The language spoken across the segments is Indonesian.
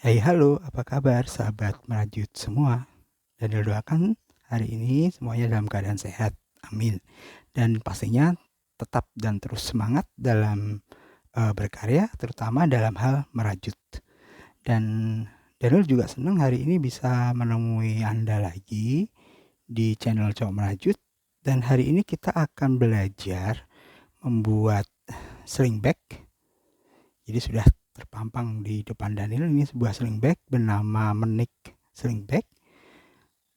Hai halo, apa kabar sahabat merajut semua? Daniel doakan hari ini semuanya dalam keadaan sehat, amin. Dan pastinya tetap dan terus semangat dalam berkarya, terutama dalam hal merajut. Dan Daniel juga senang hari ini bisa menemui Anda lagi di channel Cowok Merajut. Dan hari ini kita akan belajar membuat sling bag. Jadi sudah terpampang di depan Daniel ini sebuah sling bag bernama Menik Sling Bag,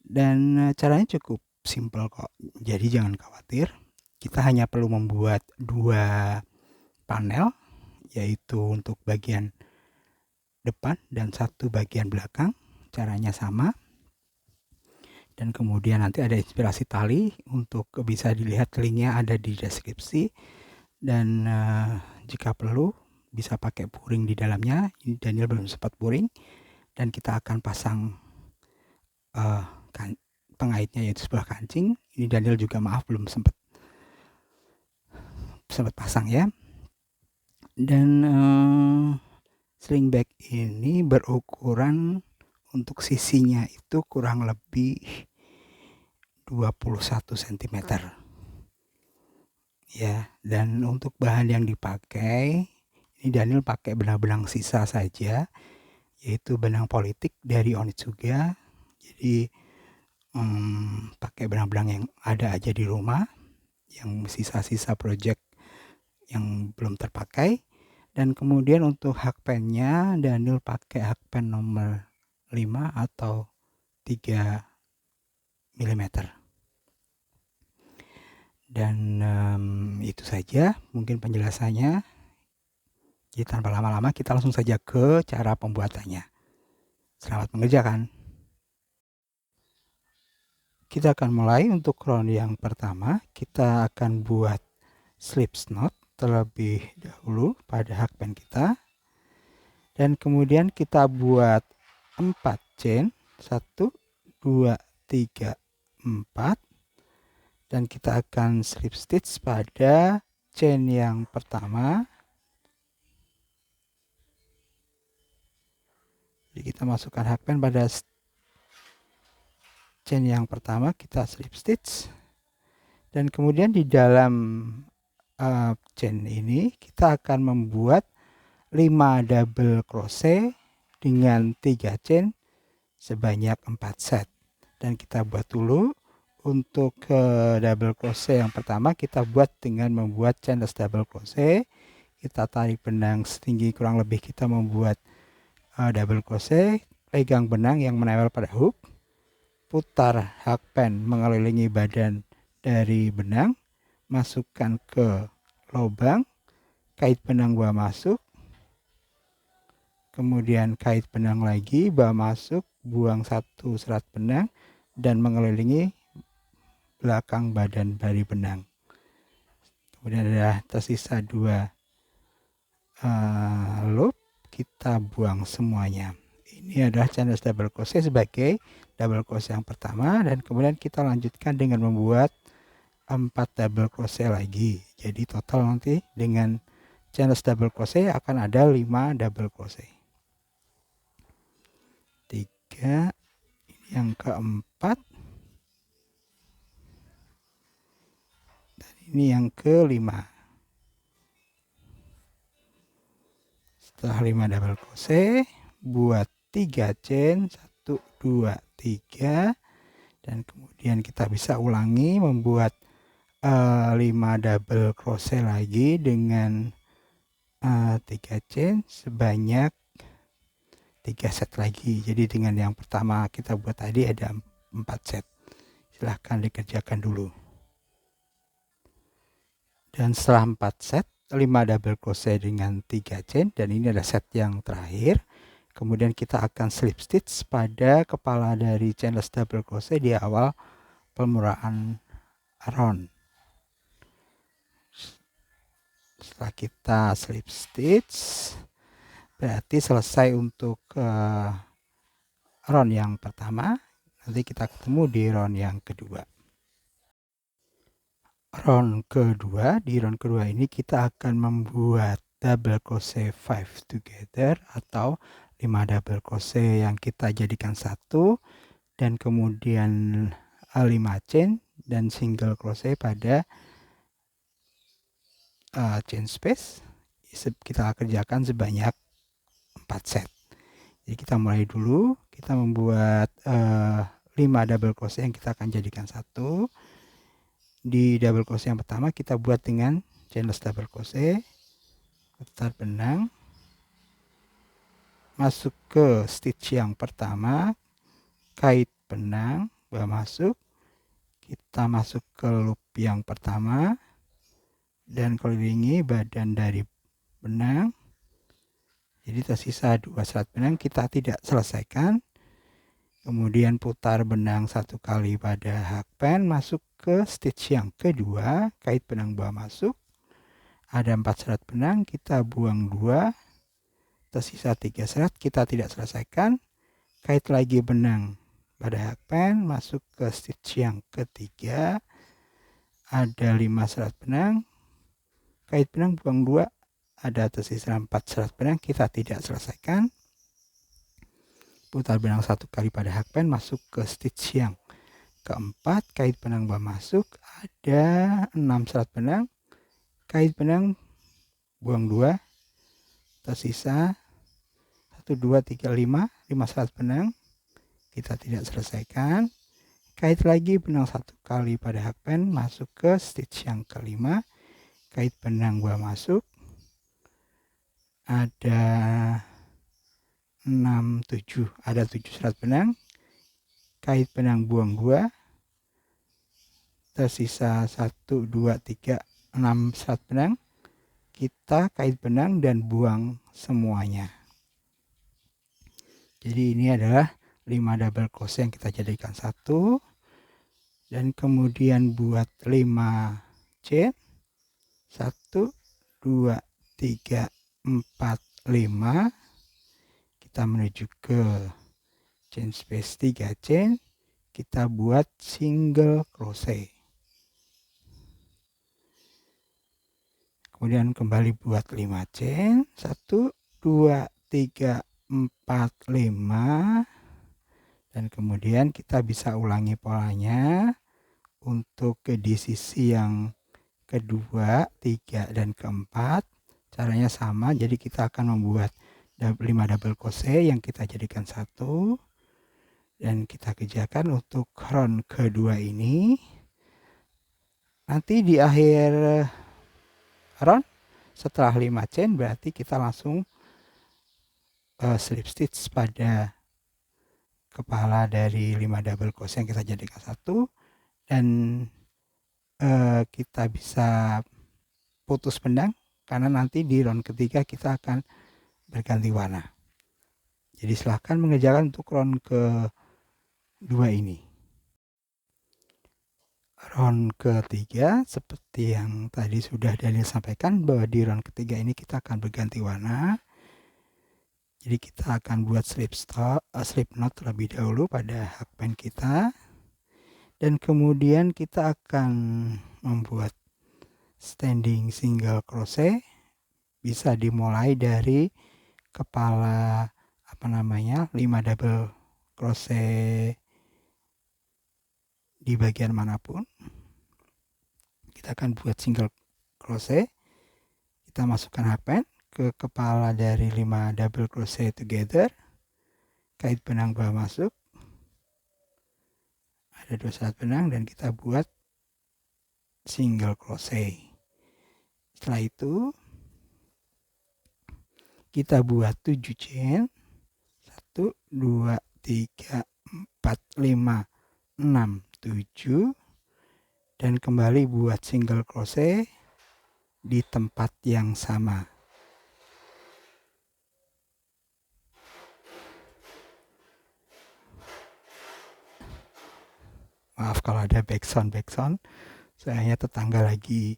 dan caranya cukup simpel kok. Jadi jangan khawatir. Kita hanya perlu membuat dua panel, yaitu untuk bagian depan dan satu bagian belakang. Caranya sama. Dan kemudian nanti ada inspirasi tali untuk bisa dilihat, linknya ada di deskripsi. Dan jika perlu bisa pakai puring di dalamnya. Ini Daniel belum sempat puring. Dan kita akan pasang pengaitnya, yaitu sebuah kancing. Ini Daniel juga maaf belum sempat pasang ya. Dan sling bag ini berukuran untuk sisinya itu kurang lebih 21 cm ya. Dan untuk bahan yang dipakai, ini Daniel pakai benang-benang sisa saja, yaitu benang politik dari Onitsuga. Jadi pakai benang-benang yang ada aja di rumah, yang sisa-sisa project yang belum terpakai. Dan kemudian untuk hakpennya Daniel pakai hakpen nomor 5 atau 3 mm. Dan itu saja mungkin penjelasannya. Jadi tanpa lama-lama kita langsung saja ke cara pembuatannya. Selamat mengerjakan. Kita akan mulai. Untuk round yang pertama kita akan buat slip knot terlebih dahulu pada hakpen kita. Dan kemudian kita buat 4 chain, 1, 2, 3, 4. Dan kita akan slip stitch pada chain yang pertama. Jadi kita masukkan hakpen pada chain yang pertama, kita slip stitch. Dan kemudian di dalam chain ini kita akan membuat 5 double crochet dengan 3 chain sebanyak 4 set. Dan kita buat dulu. Untuk double crochet yang pertama kita buat dengan membuat chainless double crochet. Kita tarik benang setinggi kurang lebih kita membuat double crochet, pegang benang yang menempel pada hook, putar hakpen mengelilingi badan dari benang, masukkan ke lubang, kait benang bawa masuk, kemudian kait benang lagi, bawa masuk, buang satu serat benang, dan mengelilingi belakang badan dari benang. Kemudian ada tersisa 2 loop, kita buang semuanya. Ini adalah chainless double crochet sebagai double crochet yang pertama, dan kemudian kita lanjutkan dengan membuat 4 double crochet lagi. Jadi total nanti dengan chainless double crochet akan ada 5 double crochet. 3, ini yang keempat, dan ini yang kelima. Setelah 5 double crochet, buat 3 chain, 1, 2, 3. Dan kemudian kita bisa ulangi membuat 5 double crochet lagi dengan 3 chain sebanyak 3 set lagi. Jadi dengan yang pertama kita buat tadi ada 4 set. Silahkan dikerjakan dulu. Dan setelah 4 set, 5 double crochet dengan 3 chain, dan ini adalah set yang terakhir. Kemudian kita akan slip stitch pada kepala dari chainless double crochet di awal permulaan round. Setelah kita slip stitch, berarti selesai untuk round yang pertama. Nanti kita ketemu di round yang kedua. Di round kedua ini kita akan membuat double crochet 5 together atau 5 double crochet yang kita jadikan satu, dan kemudian 5 chain dan single crochet pada chain space. Kita kerjakan sebanyak 4 set. Jadi kita mulai dulu, kita membuat 5 double crochet yang kita akan jadikan satu. Di double crochet yang pertama kita buat dengan chainless double crochet, putar benang, masuk ke stitch yang pertama, kait benang, masuk, kita masuk ke loop yang pertama dan kelilingi badan dari benang. Jadi tersisa 2 serat benang, kita tidak selesaikan. Kemudian putar benang 1 kali pada hakpen, masuk ke stitch yang kedua, kait benang bawah masuk. Ada 4 serat benang, kita buang 2, tersisa 3 serat, kita tidak selesaikan. Kait lagi benang pada hakpen, masuk ke stitch yang ketiga. Ada 5 serat benang, kait benang buang 2, ada tersisa 4 serat benang, kita tidak selesaikan. Putar benang 1 kali pada hakpen, masuk ke stitch yang keempat, kait benang bawah masuk, ada 6 serat benang, kait benang buang 2, tersisa 1, 2, 3, 5 serat benang, kita tidak selesaikan. Kait lagi benang 1 kali pada hakpen, masuk ke stitch yang kelima, kait benang bawah masuk, ada 6, 7, ada 7 serat benang, kait benang buang 2, tersisa 1, 2, 3, 6 serat benang, kita kait benang dan buang semuanya. Jadi ini adalah 5 double crochet yang kita jadikan satu, dan kemudian buat 5 chain, 1, 2, 3, 4, 5, kita menuju ke chain space 3 chain, kita buat single crochet, kemudian kembali buat 5 chain, 1, 2, 3, 4, 5, dan kemudian kita bisa ulangi polanya untuk di sisi yang kedua, 3, dan keempat. Caranya sama, jadi kita akan membuat 5 double crochet yang kita jadikan satu, dan kita kerjakan untuk round kedua ini. Nanti di akhir round setelah 5 chain berarti kita langsung slip stitch pada kepala dari 5 double crochet yang kita jadikan satu, dan kita bisa putus benang karena nanti di round ketiga kita akan berganti warna. Jadi silahkan mengerjakan untuk round kedua ini. Round ketiga seperti yang tadi sudah Daniel sampaikan, bahwa di round ketiga ini kita akan berganti warna. Jadi kita akan buat slip knot terlebih dahulu pada hakpen kita, dan kemudian kita akan membuat standing single crochet. Bisa dimulai dari kepala 5 double crochet di bagian manapun. Kita akan buat single crochet, kita masukkan hakpen ke kepala dari 5 double crochet together, kait benang bawah masuk, ada 2 serat benang, dan kita buat single crochet. Setelah itu kita buat 7 chain, 1, 2, 3, 4, 5, 6, 7, dan kembali buat single crochet di tempat yang sama. Maaf kalau ada backsound, sayangnya tetangga lagi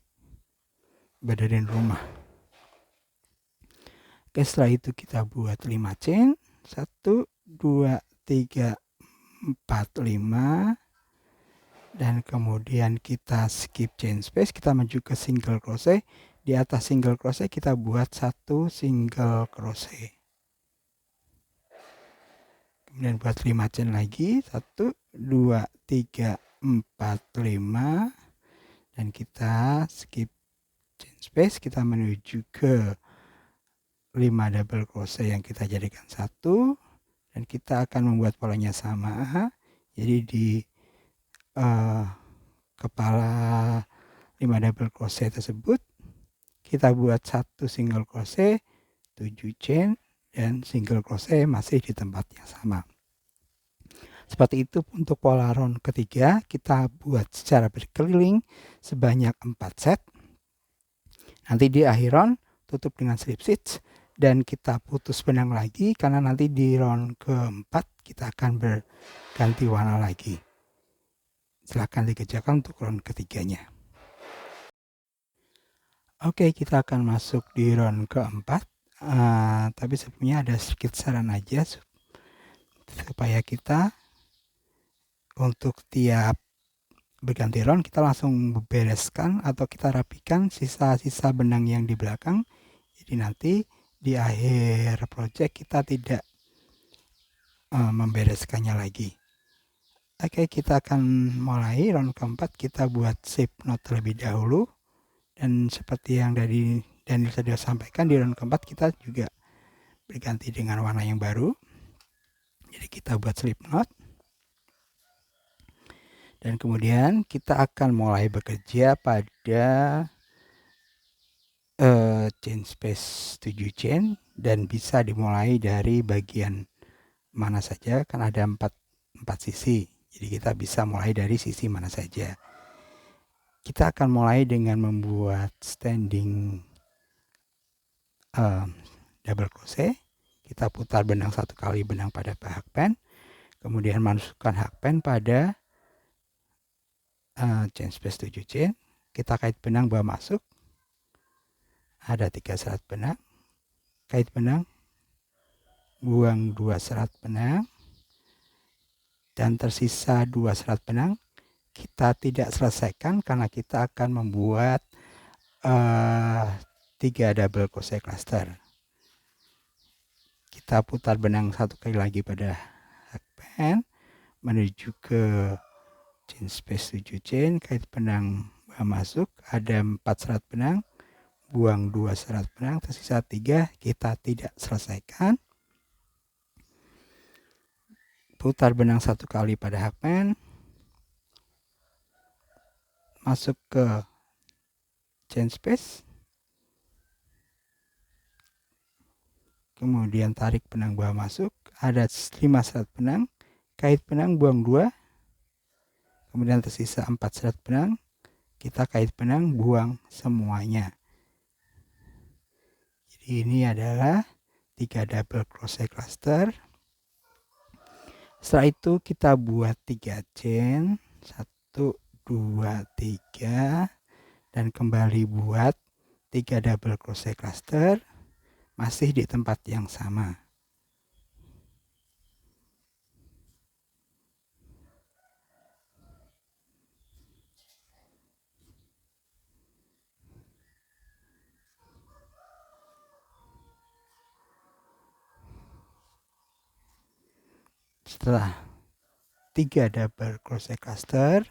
benerin rumah. Oke, setelah itu kita buat 5 chain, 1, 2, 3, 4, 5, dan kemudian kita skip chain space, kita maju ke single crochet. Di atas single crochet kita buat 1 single crochet. Kemudian buat 5 chain lagi, 1 2 3 4 5, dan kita skip chain space, kita menuju ke 5 double crochet yang kita jadikan 1, dan kita akan membuat polanya sama. Jadi di kepala 5 double crochet tersebut kita buat 1 single crochet, 7 chain, dan single crochet masih di tempat yang sama. Seperti itu untuk pola round ketiga, kita buat secara berkeliling sebanyak 4 set. Nanti di akhir round tutup dengan slip stitch dan kita putus benang lagi, karena nanti di round keempat kita akan berganti warna lagi. Silahkan dikerjakan untuk round ketiganya. Oke, kita akan masuk di round keempat. Tapi sebelumnya ada sedikit saran aja supaya kita untuk tiap berganti round kita langsung bereskan atau kita rapikan sisa-sisa benang yang di belakang. Jadi nanti di akhir project kita tidak membereskannya lagi. Oke, kita akan mulai round keempat. Kita buat shape knot terlebih dahulu. Dan seperti yang dari Daniel tadi sampaikan, di round keempat kita juga berganti dengan warna yang baru. Jadi kita buat slip knot. Dan kemudian kita akan mulai bekerja pada chain space 7 chain, dan bisa dimulai dari bagian mana saja, kan ada 4 sisi. Jadi kita bisa mulai dari sisi mana saja. Kita akan mulai dengan membuat standing double crochet. Kita putar benang 1 kali benang pada hakpen, kemudian masukkan hakpen pada chain space 7 chain. Kita kait benang bawah masuk, ada 3 serat benang, kait benang, buang 2 serat benang, dan tersisa 2 serat benang kita tidak selesaikan karena kita akan membuat 3 double crochet cluster. Kita putar benang 1 kali lagi pada hakpen, menuju ke chain space 7 chain, kait benang masuk, ada 4 serat benang, buang 2 serat benang, tersisa 3 kita tidak selesaikan. Putar benang 1 kali pada hakpen, masuk ke chain space, kemudian tarik benang bawah masuk, ada 5 serat benang, kait benang buang 2, kemudian tersisa 4 serat benang, kita kait benang buang semuanya. Jadi ini adalah 3 double crochet cluster. Setelah itu kita buat 3 chain, 1 2 3, dan kembali buat 3 double crochet cluster masih di tempat yang sama. Setelah 3 double crochet cluster,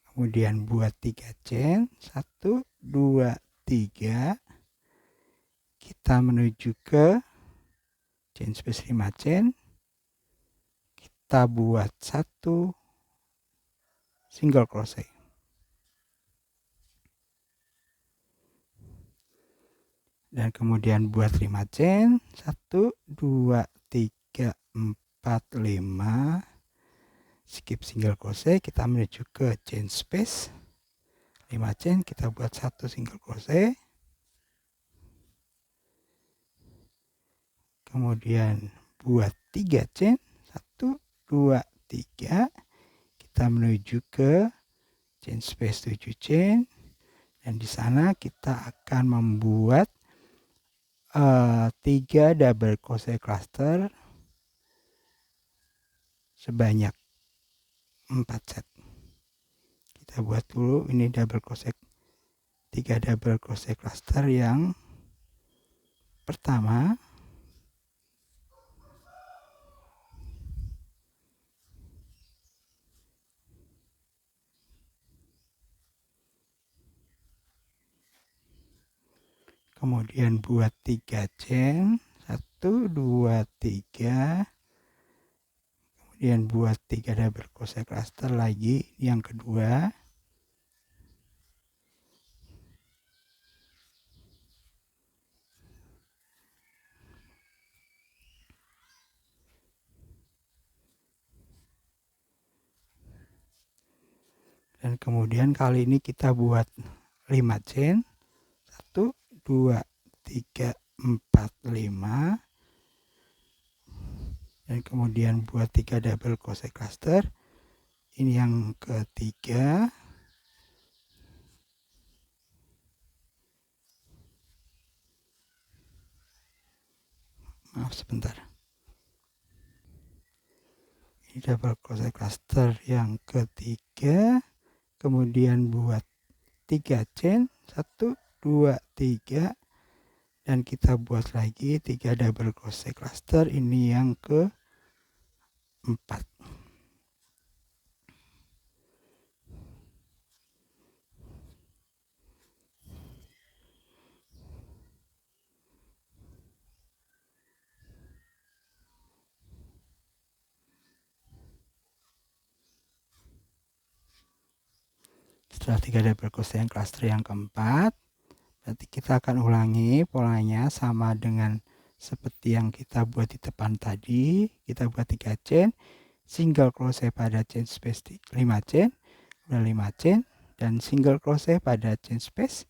kemudian buat 3 chain, 1 2 3, kita menuju ke chain space 5 chain, kita buat 1 single crochet. Dan kemudian buat 5 chain, 1 2 3 4 5, skip single crochet, kita menuju ke chain space 5 chain, kita buat 1 single crochet, kemudian buat 3 chain, 1 2 3, kita menuju ke chain space 7 chain, dan di sana kita akan membuat 3 double crochet cluster sebanyak 4 set. Kita buat dulu ini double crochet, 3 double crochet cluster yang pertama. kemudian buat 3 chain, 1, 2, 3, kemudian buat 3 double crochet cluster lagi yang kedua, dan kemudian kali ini kita buat 5 chain, 1, 2, 3, 4, 5, dan kemudian buat 3 double crochet cluster. Ini yang ketiga, maaf sebentar, ini double crochet cluster yang ketiga, kemudian buat 3 chain, 1, 2, 3, dan kita buat lagi 3 double crochet cluster. Ini yang keempat. Setelah 3 double crochet yang cluster yang keempat, nanti kita akan ulangi polanya sama dengan seperti yang kita buat di depan tadi. Kita buat 3 chain, single crochet pada chain space 5 chain, kemudian 5 chain, dan single crochet pada chain space,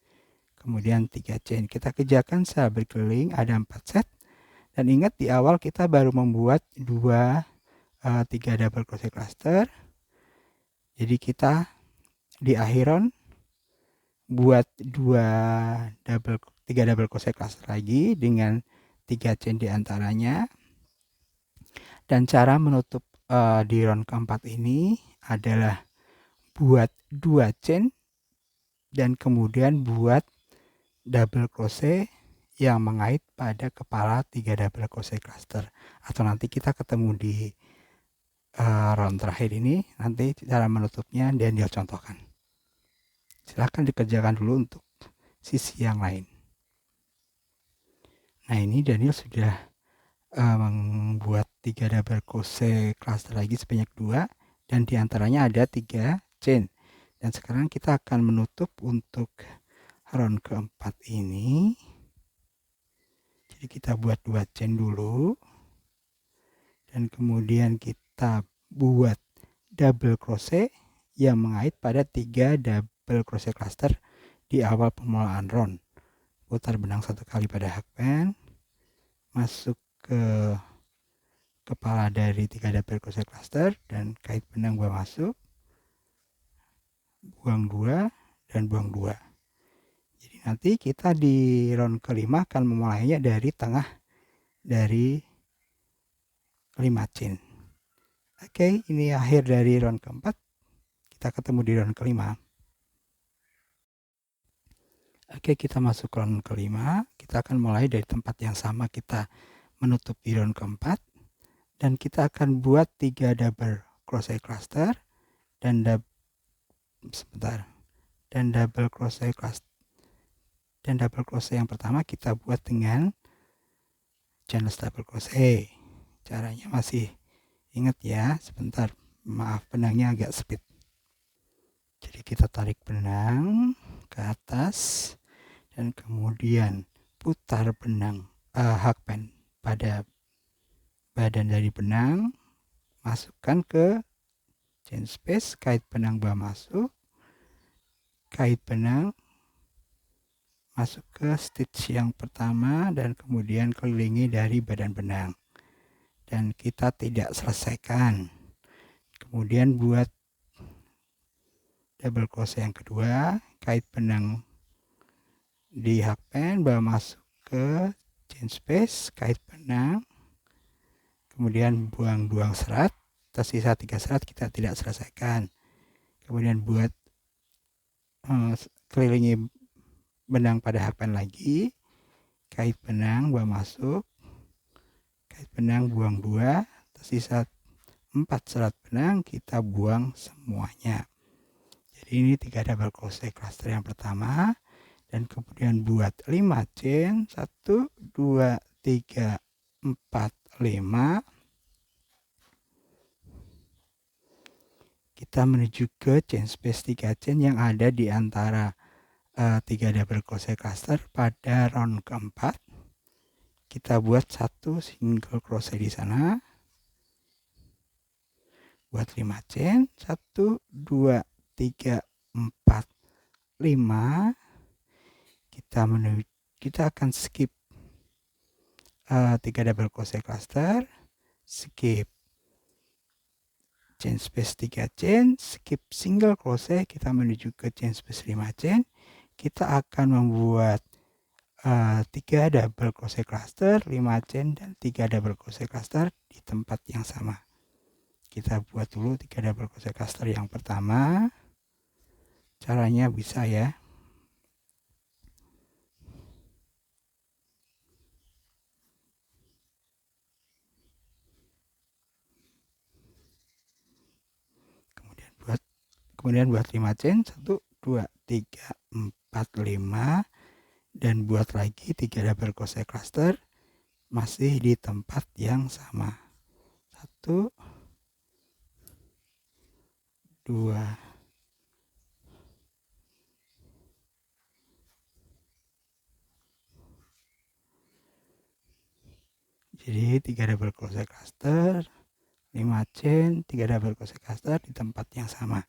kemudian 3 chain. Kita kerjakan secara berkeliling, ada 4 set. Dan ingat di awal kita baru membuat 3 double crochet cluster. Jadi kita di akhiran buat 3 double crochet cluster lagi dengan 3 chain diantaranya. Dan cara menutup di round keempat ini adalah buat 2 chain dan kemudian buat double crochet yang mengait pada kepala 3 double crochet cluster. Atau nanti kita ketemu di round terakhir ini, nanti cara menutupnya Daniel contohkan. Silahkan dikerjakan dulu untuk sisi yang lain. Nah, ini Daniel sudah membuat 3 double crochet cluster lagi sebanyak 2, dan diantaranya ada 3 chain. Dan sekarang kita akan menutup untuk round keempat ini. Jadi kita buat 2 chain dulu, dan kemudian kita buat double crochet yang mengait pada 3 double crochet cluster di awal permulaan round. Putar benang 1 kali pada hakpan, masuk ke kepala dari 3 double crochet cluster dan kait benang buang masuk, buang 2, dan buang 2. Jadi nanti kita di round kelima akan memulainya dari tengah dari 5 chain. Oke, ini akhir dari round keempat. Kita ketemu di round kelima. Oke, kita masuk ke round kelima. Kita akan mulai dari tempat yang sama kita menutup di round keempat. Dan kita akan buat 3 double crochet cluster dan double crochet cluster. Dan double crochet yang pertama kita buat dengan channel double crochet. Caranya masih ingat ya, sebentar, maaf benangnya agak sempit. Jadi kita tarik benang ke atas dan kemudian putar benang hakpan pada badan dari benang, masukkan ke chain space, kait benang bawah masuk, kait benang masuk ke stitch yang pertama, dan kemudian kelilingi dari badan benang. Dan kita tidak selesaikan. Kemudian buat double crochet yang kedua, kait benang di hakpan, bawa masuk ke chain space, kait benang, kemudian buang serat, tersisa 3 serat kita tidak selesaikan. Kemudian buat kelilingi benang pada hakpan lagi, kait benang bawa masuk, kait benang buang 2, tersisa 4 serat benang, kita buang semuanya. Jadi ini 3 double crochet cluster yang pertama. dan kemudian buat 5 chain, 1 2 3 4 5. Kita menuju ke chain space 3 chain yang ada di antara 3 double crochet cluster pada round keempat. Kita buat 1 single crochet di sana, buat 5 chain, 1 2 3 4 5. Kita akan skip 3 double crochet cluster, skip chain space 3 chain, skip single crochet, kita menuju ke chain space 5 chain. Kita akan membuat 3 double crochet cluster, 5 chain, dan 3 double crochet cluster di tempat yang sama. Kita buat dulu 3 double crochet cluster yang pertama. Caranya bisa ya. Kemudian buat 5 chain, 1 2 3 4 5, dan buat lagi 3 double crochet cluster masih di tempat yang sama. 1 2 jadi 3 double crochet cluster, 5 chain, 3 double crochet cluster di tempat yang sama.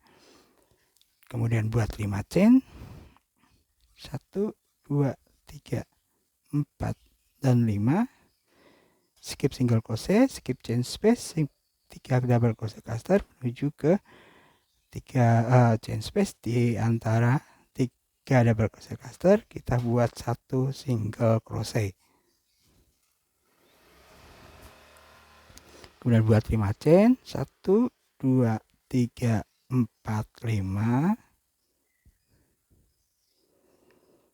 Kemudian buat 5 chain, 1 2 3 4 dan 5, skip single crochet, skip chain space, 3 double crochet cluster menuju ke 3 chain space di antara 3 double crochet cluster. Kita buat 1 single crochet, kemudian buat 5 chain, 1 2 3 4 5,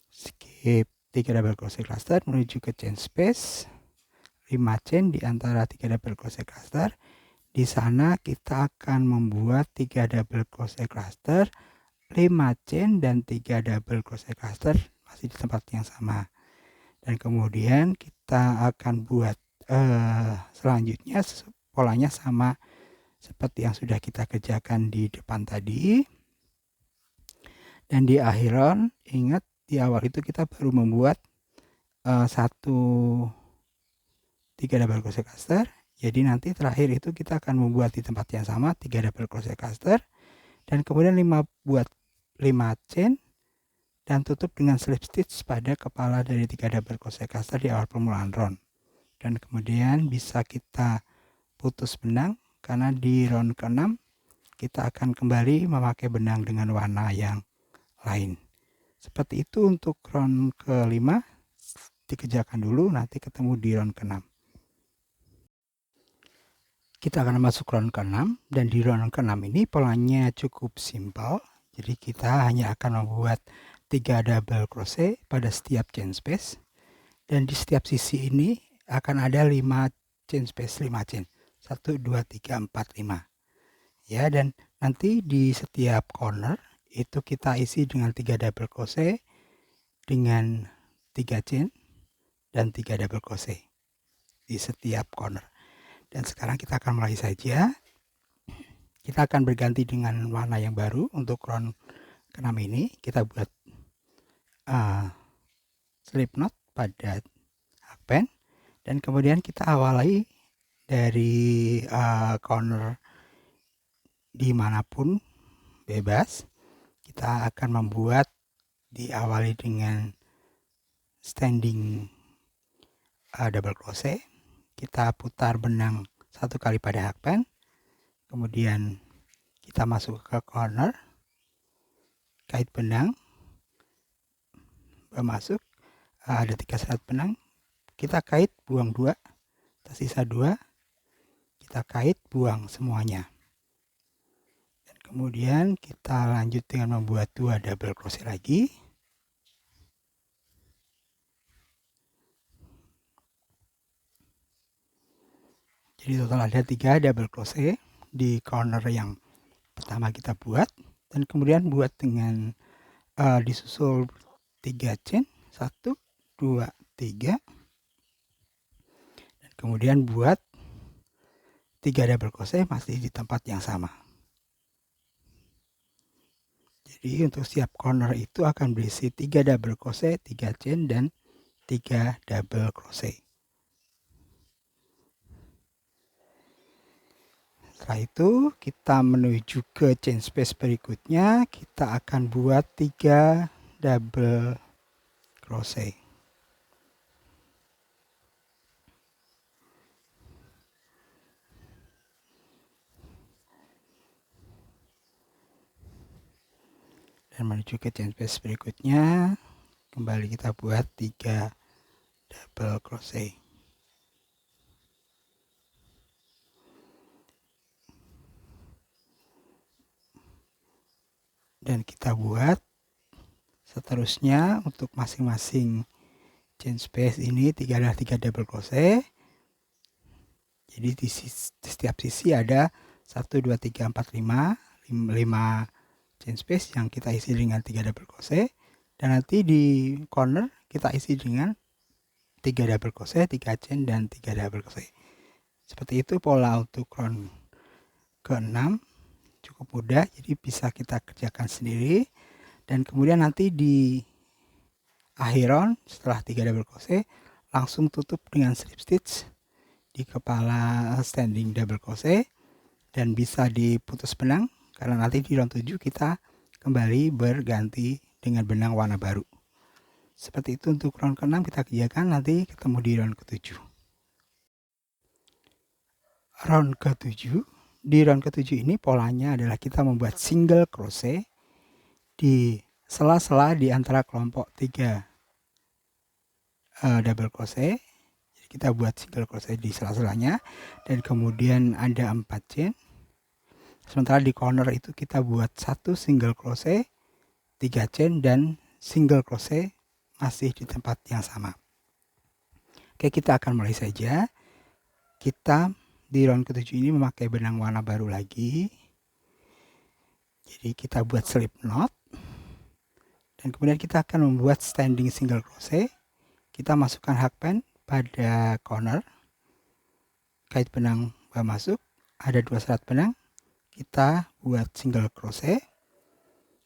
skip 3 double crochet cluster menuju ke chain space 5 chain di antara 3 double crochet cluster. Di sana kita akan membuat 3 double crochet cluster, 5 chain, dan 3 double crochet cluster masih di tempat yang sama. Dan kemudian kita akan buat selanjutnya polanya sama seperti yang sudah kita kerjakan di depan tadi. Dan di akhir round, ingat di awal itu kita baru membuat 3 double crochet cluster. Jadi nanti terakhir itu kita akan membuat di tempat yang sama 3 double crochet cluster, dan kemudian buat 5 chain dan tutup dengan slip stitch pada kepala dari 3 double crochet cluster di awal permulaan round. Dan kemudian bisa kita putus benang karena di round ke-6 kita akan kembali memakai benang dengan warna yang lain. Seperti itu untuk round ke-5. Dikerjakan dulu, nanti ketemu di round ke-6. Kita akan masuk round ke-6, dan di round ke-6 ini polanya cukup simpel. Jadi kita hanya akan membuat 3 double crochet pada setiap chain space, dan di setiap sisi ini akan ada 5 chain space, 5 chain. 1 2 3 4 5. Ya, dan nanti di setiap corner itu kita isi dengan 3 double crochet dengan 3 chain dan 3 double crochet di setiap corner. Dan sekarang kita akan mulai saja. Kita akan berganti dengan warna yang baru untuk round ke-6 ini. Kita buat slip knot pada hakpen, dan kemudian kita awali dari corner dimanapun bebas. Kita akan membuat diawali dengan standing double crochet. Kita putar benang 1 kali pada hakpen, kemudian kita masuk ke corner, kait benang, masuk, ada 3 serat benang, kita kait, buang 2, tersisa 2, kita kait, buang semuanya. Dan kemudian kita lanjut dengan membuat 2 double crochet lagi. Jadi total ada 3 double crochet di corner yang pertama kita buat, dan kemudian buat dengan disusul 3 chain, 1, 2, 3, dan kemudian buat 3 double crochet masih di tempat yang sama. Jadi untuk setiap corner itu akan berisi 3 double crochet, 3 chain, dan 3 double crochet. Setelah itu kita menuju ke chain space berikutnya, kita akan buat 3 double crochet. Dan menuju ke chain space berikutnya, kembali kita buat 3 double crochet. Dan kita buat seterusnya untuk masing-masing chain space ini 3 double crochet. Jadi di setiap sisi ada 1, 2, 3, 4, 5 chain space yang kita isi dengan 3 double crochet, dan nanti di corner kita isi dengan 3 double crochet, 3 chain, dan 3 double crochet. Seperti itu pola untuk round ke-6. Cukup mudah, jadi bisa kita kerjakan sendiri. Dan kemudian nanti di akhir round setelah 3 double crochet langsung tutup dengan slip stitch di kepala standing double crochet, dan bisa diputus benang karena nanti di round 7 kita kembali berganti dengan benang warna baru. Seperti itu untuk round ke-6 kita kerjakan, nanti ketemu di round ke-7. Round ke-7. Di round ke-7 ini polanya adalah kita membuat single crochet di sela-sela di antara kelompok 3 double crochet. Jadi kita buat single crochet di sela-selanya, dan kemudian ada 4 chain. Sementara di corner itu kita buat 1 single crochet, 3 chain, dan single crochet masih di tempat yang sama. Oke, kita akan mulai saja. Kita di round ke-7 ini memakai benang warna baru lagi. Jadi kita buat slip knot, dan kemudian kita akan membuat standing single crochet. Kita masukkan hakpen pada corner, kait benang masuk, ada 2 serat benang, kita buat single crochet,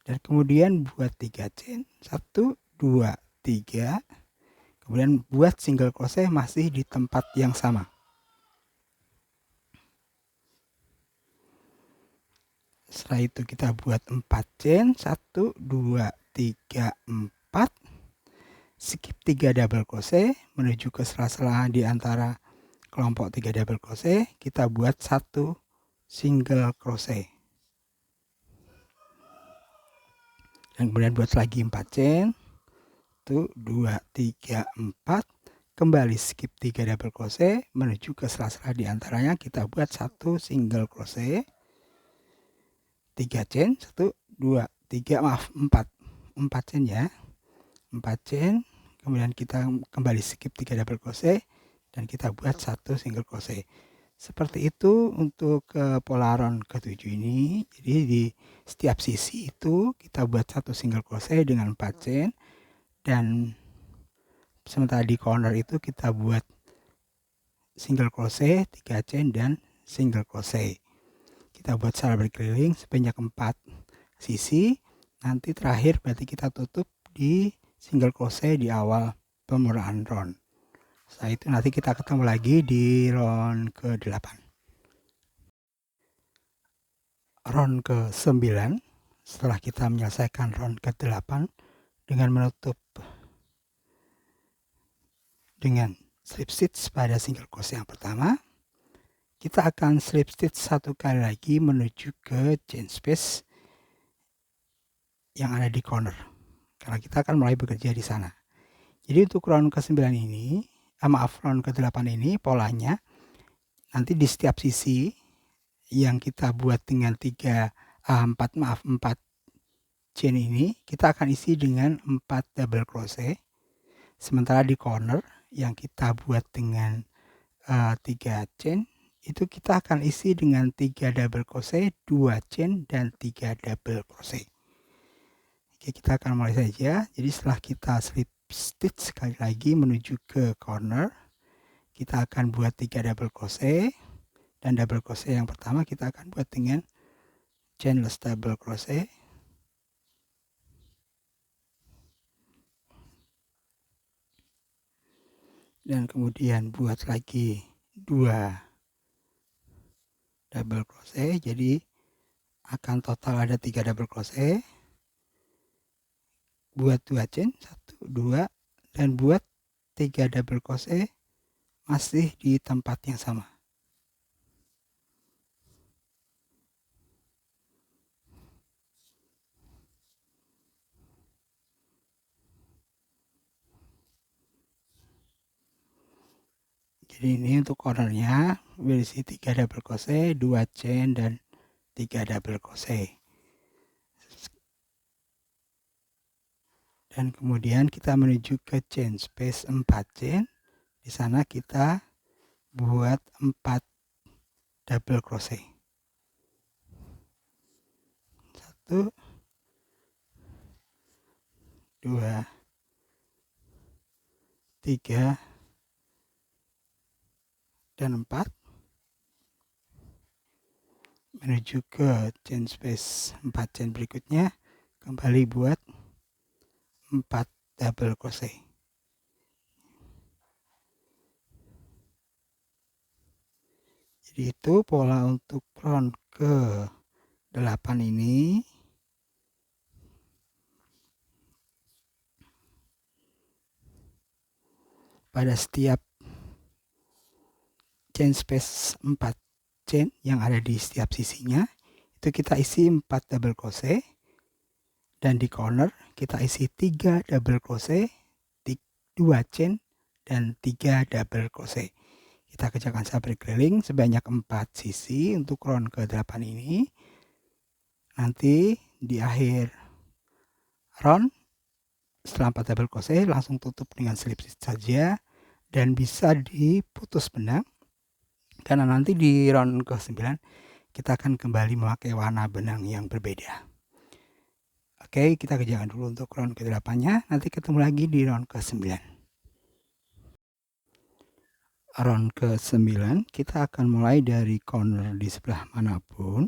dan kemudian buat 3 chain, 1, 2, 3, kemudian buat single crochet masih di tempat yang sama. Setelah itu kita buat 4 chain, 1, 2, 3, 4, skip 3 double crochet, menuju ke sela-sela di antara kelompok 3 double crochet, kita buat 1 single crochet. Dan kemudian buat lagi 4 chain, 1, 2, 3, 4, kembali skip 3 double crochet, menuju ke sela-sela di antaranya, kita buat 1 single crochet, 3 chain, 1, 2, 3, 4 chain ya, 4 chain, kemudian kita kembali skip 3 double crochet, dan kita buat 1 single crochet. Seperti itu untuk pola round ke-7 ini. Jadi di setiap sisi itu kita buat 1 single crochet dengan 4 chain, dan sementara di corner itu kita buat single crochet, 3 chain, dan single crochet. Kita buat secara berkeliling sebanyak 4 sisi. Nanti terakhir berarti kita tutup di single crochet di awal pemulahan round. Setelah itu nanti kita ketemu lagi di round ke-8. Round ke-9, setelah kita menyelesaikan round ke-8 dengan menutup dengan slip stitch pada single crochet yang pertama, kita akan slip stitch 1 kali lagi menuju ke chain space yang ada di corner, karena kita akan mulai bekerja di sana. Jadi untuk round ke-9 ini, round ke-8 ini polanya nanti di setiap sisi yang kita buat dengan 4 chain ini, kita akan isi dengan 4 double crochet. Sementara di corner yang kita buat dengan 3 chain, itu kita akan isi dengan 3 double crochet, 2 chain, dan 3 double crochet. Oke, kita akan mulai saja. Jadi setelah kita slip stitch sekali lagi menuju ke corner, kita akan buat 3 double crochet, dan double crochet yang pertama kita akan buat dengan chainless double crochet. Dan kemudian buat lagi 2 double crochet, jadi akan total ada 3 double crochet. Buat 2 chain, 1, 2, dan buat 3 double crochet masih di tempat yang sama. Jadi ini untuk cornernya berisi 3 double crochet, 2 chain, dan 3 double crochet. Dan kemudian kita menuju ke chain space 4 chain. Di sana kita buat 4 double crochet. 1, 2, 3, dan 4. Menuju ke chain space 4 chain berikutnya, kembali buat 4 double crochet. Jadi itu pola untuk round ke 8 ini. Pada setiap chain space 4 chain yang ada di setiap sisinya, itu kita isi 4 double crochet. Dan di corner kita isi 3 double crochet, 2 chain, dan 3 double crochet. Kita kerjakan secara berkeliling sebanyak 4 sisi untuk round ke-8 ini. Nanti di akhir round, setelah 4 double crochet, langsung tutup dengan slip stitch saja. Dan bisa diputus benang, karena nanti di round ke-9 kita akan kembali memakai warna benang yang berbeda. Oke, kita kerjakan dulu untuk round ke-8-nya. Nanti ketemu lagi di round ke-9. Round ke-9 kita akan mulai dari corner di sebelah manapun.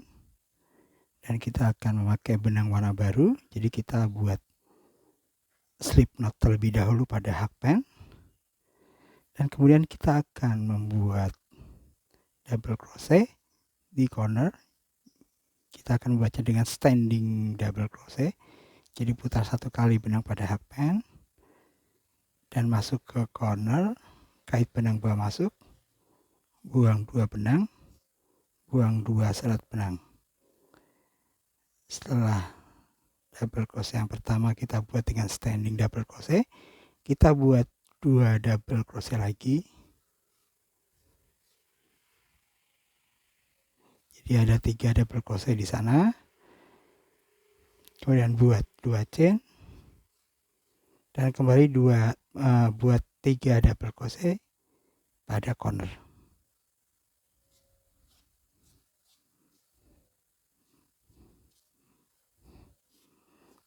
Dan kita akan memakai benang warna baru. Jadi kita buat slip knot terlebih dahulu pada hakpen. Dan kemudian kita akan membuat double crochet di corner. Kita akan membuatnya dengan standing double crochet. Jadi putar 1 kali benang pada hakpen dan masuk ke corner, kait benang bawah masuk, buang 2 benang, buang 2 serat benang. Setelah double crochet yang pertama kita buat dengan standing double crochet, kita buat 2 double crochet lagi. Jadi ada 3 double crochet di sana. Kemudian buat 2 chain. Dan kembali buat 3 double crochet pada corner.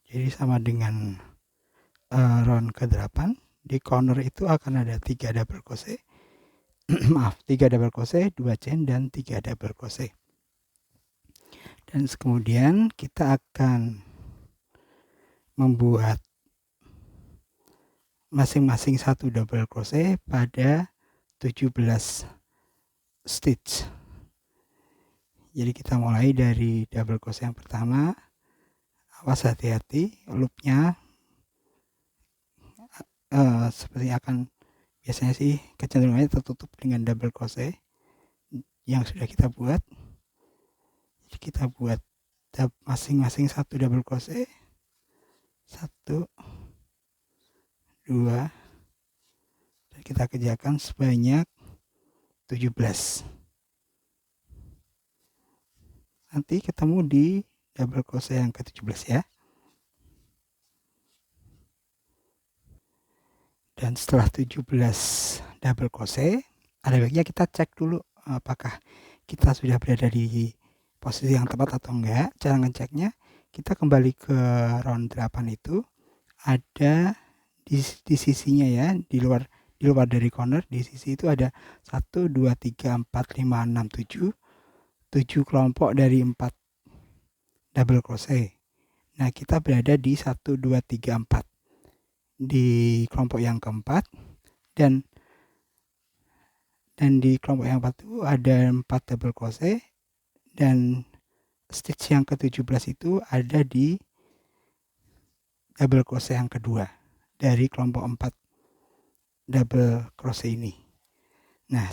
Jadi sama dengan round ke-8, di corner itu akan ada 3 double crochet. Maaf, 3 double crochet, 2 chain, dan 3 double crochet. Dan kemudian kita akan membuat masing-masing 1 double crochet pada 17 stitch. Jadi kita mulai dari double crochet yang pertama. Awas, hati-hati, loopnya seperti akan biasanya sih kecenderungannya tertutup dengan double crochet yang sudah kita buat. Jadi kita buat masing-masing 1 double crochet, 1, 2, dan kita kerjakan sebanyak 17. Nanti ketemu di double crochet yang ke-17 ya. Dan setelah 17 double crochet, ada baiknya kita cek dulu apakah kita sudah berada di posisi yang tepat atau enggak. Cara ngeceknya, kita kembali ke round 8 itu ada di sisinya ya, di luar dari corner, di sisi itu ada 1, 2, 3, 4, 5, 6, 7 kelompok dari 4 double crochet. Nah, kita berada di 1, 2, 3, 4 di kelompok yang keempat, dan di kelompok yang keempat itu ada 4 double crochet, dan stitch yang ke-17 itu ada di double crochet yang kedua dari kelompok 4 double crochet ini. Nah,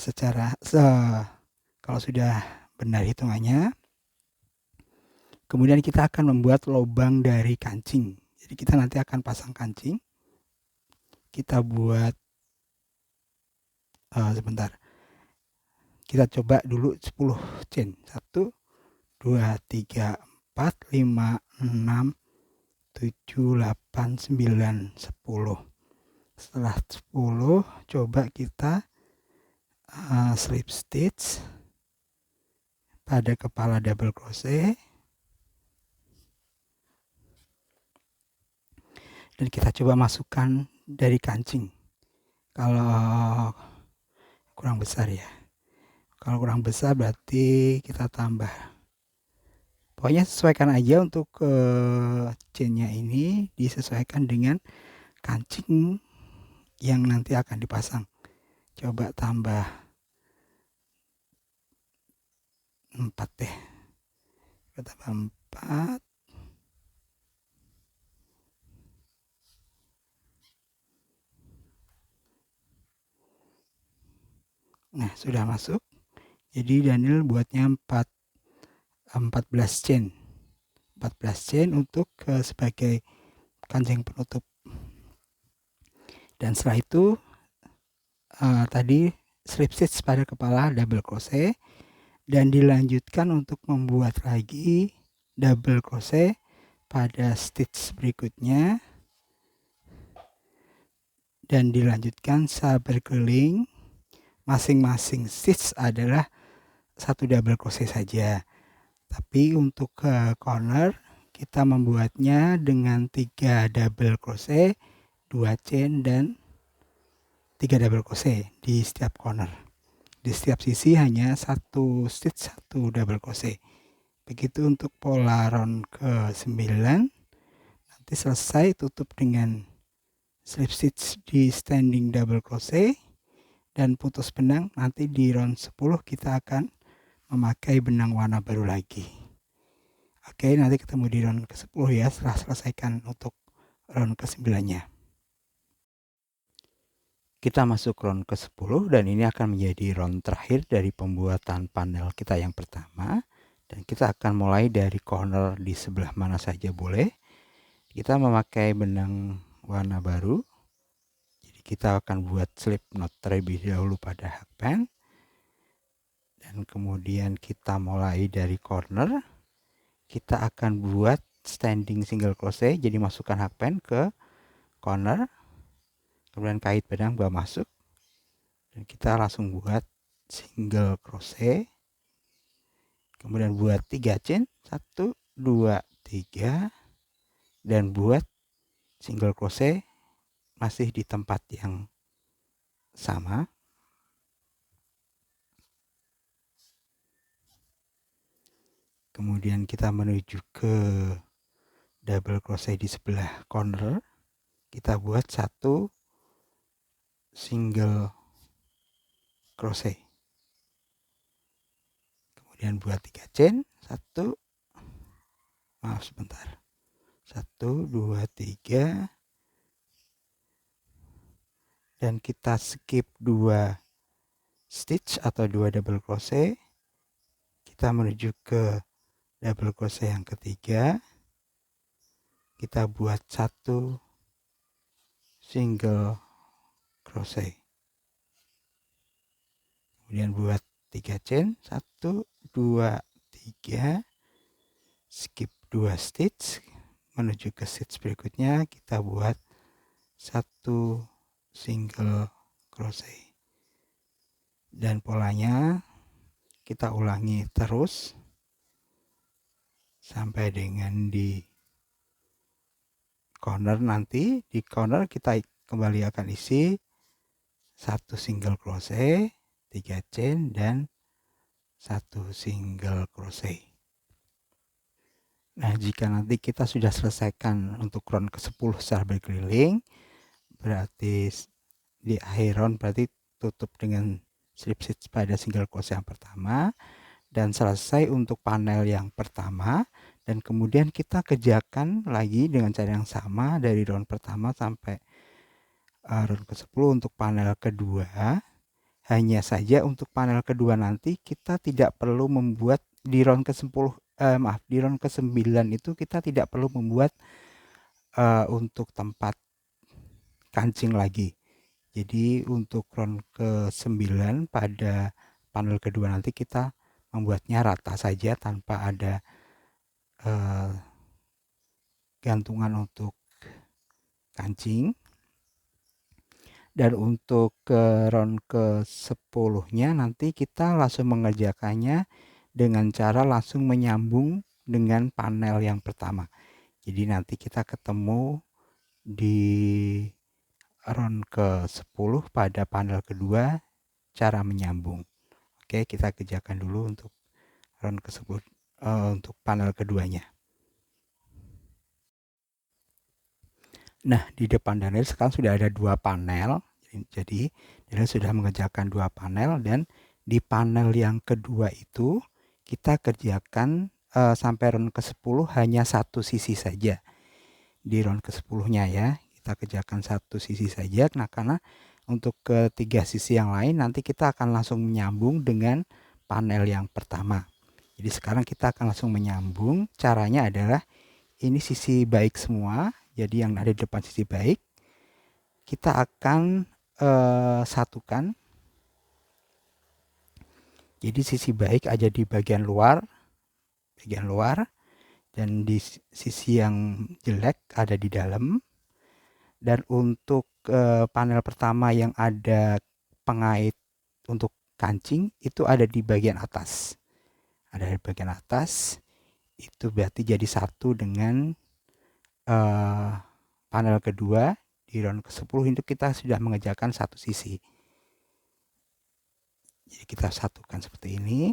kalau sudah benar hitungannya, kemudian kita akan membuat lubang dari kancing. Jadi kita nanti akan pasang kancing. Kita buat sebentar. Kita coba dulu 10 chain. 1, 2, 3, 4, 5, 6, 7, 8, 9, 10. Setelah 10, coba kita slip stitch pada kepala double crochet, dan kita coba masukkan dari kancing. Kalau kurang besar ya, kalau kurang besar berarti kita tambah. Pokoknya sesuaikan aja untuk chainnya ini, disesuaikan dengan kancing yang nanti akan dipasang. Coba tambah 4 deh. Kita tambah 4. Nah, sudah masuk. Jadi Daniel buatnya 14 chain. 14 chain untuk sebagai kancing penutup. Dan setelah itu tadi slip stitch pada kepala double crochet, dan dilanjutkan untuk membuat lagi double crochet pada stitch berikutnya, dan dilanjutkan berkeliling. Masing-masing stitch adalah 1 double crochet saja. Tapi untuk corner kita membuatnya dengan 3 double crochet, 2 chain, dan 3 double crochet di setiap corner. Di setiap sisi hanya 1 stitch, 1 double crochet. Begitu untuk pola round ke-9. Nanti selesai tutup dengan slip stitch di standing double crochet dan putus benang. Nanti di round 10 kita akan memakai benang warna baru lagi. Oke, nanti ketemu di round ke-10 ya, setelah selesaikan untuk round ke-9-nya. Kita masuk round ke-10, dan ini akan menjadi round terakhir dari pembuatan panel kita yang pertama. Dan kita akan mulai dari corner di sebelah mana saja boleh. Kita memakai benang warna baru. Jadi kita akan buat slip knot terlebih dahulu pada hakpan. Dan kemudian kita mulai dari corner. Kita akan buat standing single crochet. Jadi masukkan hakpan ke corner. Kemudian kait benang bawa masuk. Dan kita langsung buat single crochet. Kemudian buat 3 chain. 1, 2, 3. Dan buat single crochet masih di tempat yang sama. Kemudian kita menuju ke double crochet di sebelah corner. Kita buat 1 single crochet. Kemudian buat 3 chain. 1, 2, 3. Dan kita skip 2 stitch atau 2 double crochet. Kita menuju ke double crochet yang ketiga. Kita buat 1 single crochet. Kemudian buat 3 chain. 1, 2, 3. Skip 2 stitch. Menuju ke stitch berikutnya, kita buat 1 single crochet. Dan polanya kita ulangi terus sampai dengan di corner. Nanti di corner kita kembali akan isi 1 single crochet, 3 chain, dan 1 single crochet. Nah, jika nanti kita sudah selesaikan untuk round ke-10 secara berkeliling, berarti di akhir round berarti tutup dengan slip stitch pada single crochet yang pertama dan selesai untuk panel yang pertama, dan kemudian kita kerjakan lagi dengan cara yang sama dari round pertama sampai round ke-10 untuk panel kedua. Hanya saja untuk panel kedua nanti kita tidak perlu membuat di round ke-10 di round ke-9 itu kita tidak perlu membuat untuk tempat kancing lagi. Jadi untuk round ke-9 pada panel kedua nanti kita membuatnya rata saja tanpa ada gantungan untuk kancing. Dan untuk ke round ke-10-nya nanti kita langsung mengerjakannya dengan cara langsung menyambung dengan panel yang pertama. Jadi nanti kita ketemu di round ke-10 pada panel kedua cara menyambung. Oke, kita kerjakan dulu untuk round ke-10 untuk panel keduanya. Nah, di depan Daniel sekarang sudah ada 2 panel. Jadi Daniel sudah mengerjakan 2 panel, dan di panel yang kedua itu kita kerjakan sampai round ke-10 hanya 1 sisi saja. Di round ke-10-nya ya, kita kerjakan 1 sisi saja. Nah, karena untuk ketiga sisi yang lain nanti kita akan langsung menyambung dengan panel yang pertama. Jadi sekarang kita akan langsung menyambung. Caranya adalah ini sisi baik semua. Jadi yang ada di depan sisi baik kita akan satukan. Jadi sisi baik ada di bagian luar, dan di sisi yang jelek ada di dalam. Dan untuk panel pertama yang ada pengait untuk kancing itu ada di bagian atas. Ada di bagian atas, itu berarti jadi satu dengan panel kedua. Di round ke-10 itu kita sudah mengerjakan 1 sisi. Jadi kita satukan seperti ini.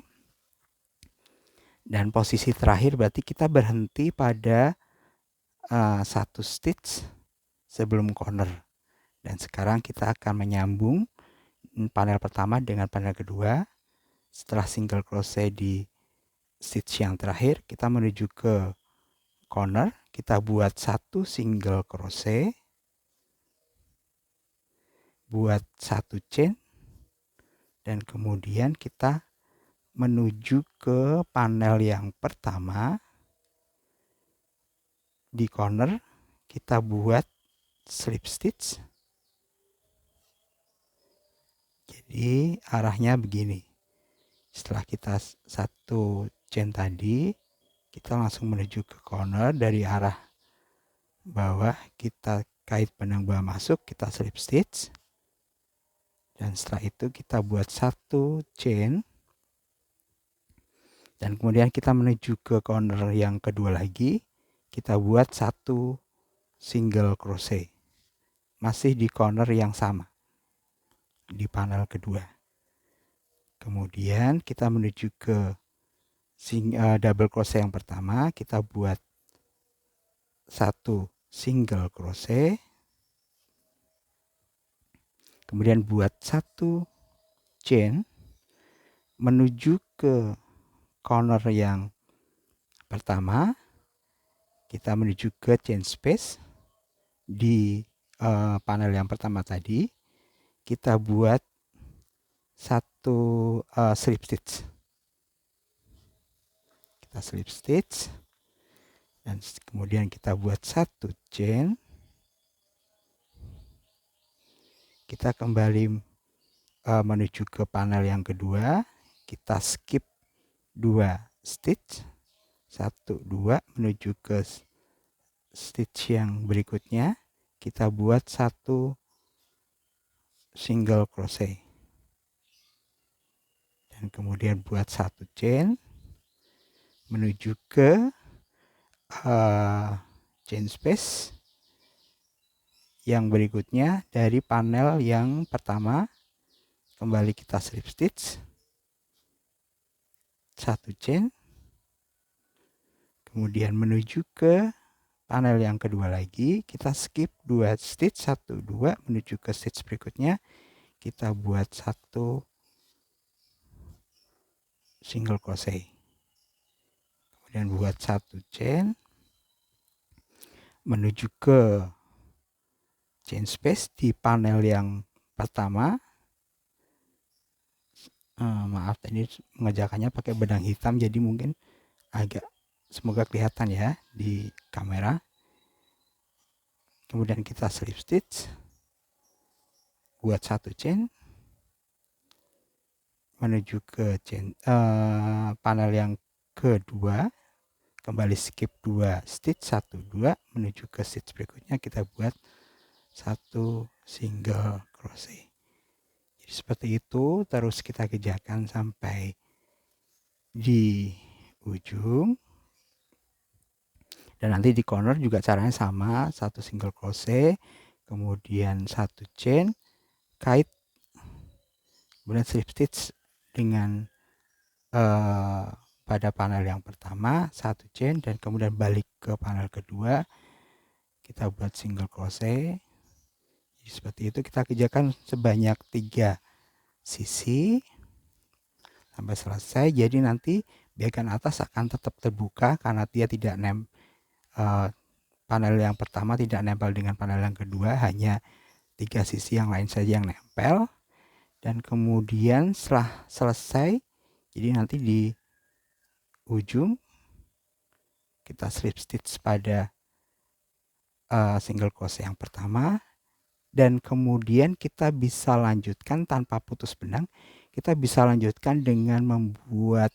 Dan posisi terakhir berarti kita berhenti pada 1 stitch sebelum corner. Dan sekarang kita akan menyambung panel pertama dengan panel kedua. Setelah single crochet di stitch yang terakhir, kita menuju ke corner. Kita buat 1 single crochet, buat 1 chain, dan kemudian kita menuju ke panel yang pertama. Di corner kita buat slip stitch. Jadi arahnya begini. Setelah kita 1 chain tadi, kita langsung menuju ke corner. Dari arah bawah kita kait benang bawah masuk, kita slip stitch. Dan setelah itu kita buat 1 chain. Dan kemudian kita menuju ke corner yang kedua lagi. Kita buat 1 single crochet. Masih di corner yang sama. Di panel kedua. Kemudian kita menuju ke double crochet yang pertama. Kita buat 1 single crochet. Kemudian buat 1 chain. Menuju ke corner yang pertama. Kita menuju ke chain space. Di panel yang pertama tadi. Kita buat 1 slip stitch. Kita slip stitch. Dan kemudian kita buat 1 chain. Kita kembali menuju ke panel yang kedua. Kita skip 2 stitch. 1, 2, menuju ke stitch yang berikutnya. Kita buat 1 single crochet. Dan kemudian buat 1 chain. Menuju ke chain space. yang berikutnya dari panel yang pertama, kembali kita slip stitch 1 chain, kemudian menuju ke panel yang kedua lagi, kita skip 2 stitch 1 2 menuju ke stitch berikutnya, kita buat 1 single crochet, kemudian buat 1 chain menuju ke chain space di panel yang pertama. Maaf tadi mengerjakannya pakai benang hitam, jadi mungkin agak, semoga kelihatan ya di kamera. Kemudian kita slip stitch, buat 1 chain menuju ke chain panel yang kedua, kembali skip 2 stitch 1 2 menuju ke stitch berikutnya, kita buat 1 single crochet. Jadi seperti itu terus kita kerjakan sampai di ujung. Dan nanti di corner juga caranya sama, 1 single crochet, kemudian 1 chain, kait, kemudian slip stitch dengan pada panel yang pertama 1 chain, dan kemudian balik ke panel kedua, kita buat single crochet. Jadi seperti itu kita kerjakan sebanyak 3 sisi sampai selesai. Jadi nanti bagian atas akan tetap terbuka karena dia tidak panel yang pertama tidak nempel dengan panel yang kedua, hanya 3 sisi yang lain saja yang nempel. Dan kemudian setelah selesai, jadi nanti di ujung kita slip stitch pada single crochet yang pertama, dan kemudian kita bisa lanjutkan tanpa putus benang. Kita bisa lanjutkan dengan membuat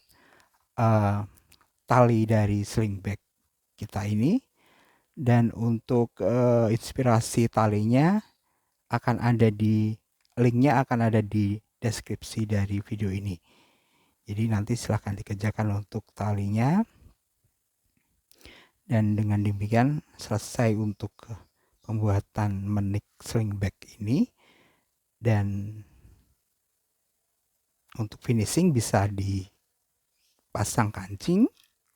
tali dari sling bag kita ini, dan untuk inspirasi talinya akan ada di linknya, akan ada di deskripsi dari video ini. Jadi nanti silahkan dikerjakan untuk talinya. Dan dengan demikian selesai untuk pembuatan menik sling bag ini. Dan untuk finishing bisa dipasang kancing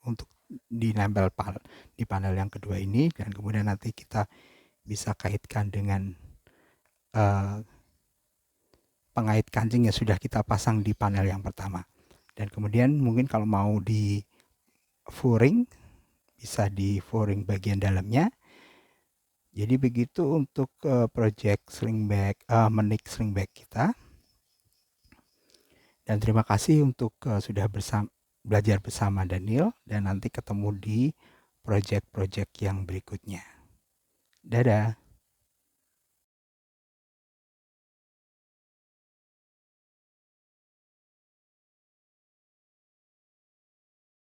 untuk dinempel di panel yang kedua ini, dan kemudian nanti kita bisa kaitkan dengan pengait kancing yang sudah kita pasang di panel yang pertama. Dan kemudian mungkin kalau mau di furring, bisa di furring bagian dalamnya. Jadi begitu untuk project sling bag, menik sling bag kita. Dan terima kasih untuk sudah belajar bersama Daniel, dan nanti ketemu di project-project yang berikutnya. Dadah.